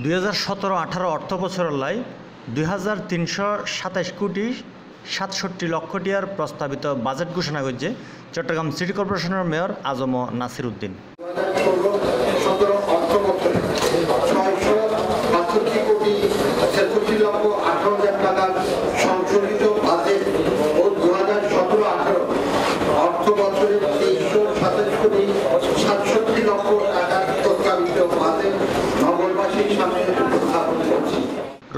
2017-18 অর্থ বছরলাই 2327 কোটি 67 লক্ষ টিয়ার প্রস্তাবিত বাজেট ঘোষণা করেছে চট্টগ্রাম সিটি কর্পোরেশনের মেয়র আজম নাসির উদ্দিন।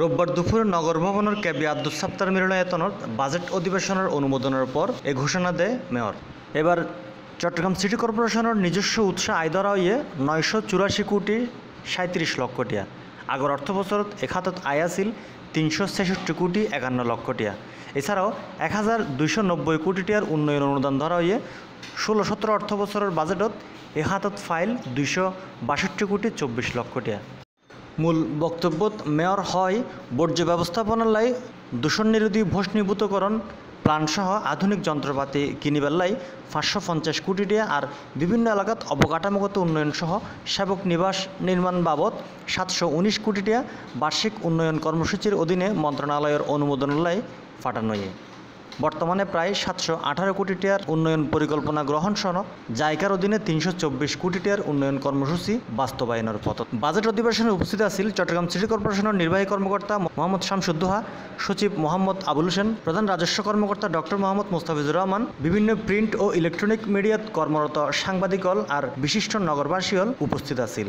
রোববার দুপুরে নগর ভবনের কেবি আব্দুস সাত্তার মিলনায়তনত বাজেট অধিবেশনের অনুমোদনের পর এ ঘোষণা দেয় মেয়র। এবার চট্টগ্রাম সিটি কর্পোরেশনের নিজস্ব উৎস আয় ধরা হয়ে 984 কোটি 37 লক্ষ টিয়া। আগর অর্থ বছরত এ খাতত আয় আছিল 366 কোটি 51 লক্ষ টিয়া। এছাড়াও 1290 কোটি টিয়ার উন্নয়ন অনুদান ধরা হয়ে 16-17 অর্থ বছরের বাজেটত এ খাতত ফাইল 262 কোটি 24 লক্ষ টিয়া। মূল বক্তব্যত মেয়র হয় বর্জ্য ব্যবস্থাপনার লাই দূষণ নিরোধী ভস্মীভূতকরণ প্লান্টসহ আধুনিক যন্ত্রপাতি কিনিবার লাই 550 কোটি টিয়া আর বিভিন্ন এলাকাত অবকাঠামোগত উন্নয়ন সহ সেবক নিবাস নির্মাণ বাবদ 719 কোটি টিয়া বার্ষিক উন্নয়ন কর্মসূচির অধীনে মন্ত্রণালয়ের অনুমোদনের লাই পাঠানো হয়। বর্তমানে প্রায় 718 কোটি টিয়ার উন্নয়ন পরিকল্পনা গ্রহণ সহ জায়গার অধীনে 324 কোটি টিয়ার উন্নয়ন কর্মসূচি বাস্তবায়নের পথ। বাজেট অধিবেশনে উপস্থিত আছেন চট্টগ্রাম সিটি কর্পোরেশনের নির্বাহী কর্মকর্তা মোহাম্মদ শামসুদ্দোহা, সচিব মোহাম্মদ আবুল হোসেন, প্রধান রাজস্ব কর্মকর্তা ডক্টর মোহাম্মদ মোস্তাফিজুর রহমান, বিভিন্ন প্রিন্ট ও ইলেকট্রনিক মিডিয়াত কর্মরত সাংবাদিক আর বিশিষ্ট নগরবাসী উপস্থিত আছেন।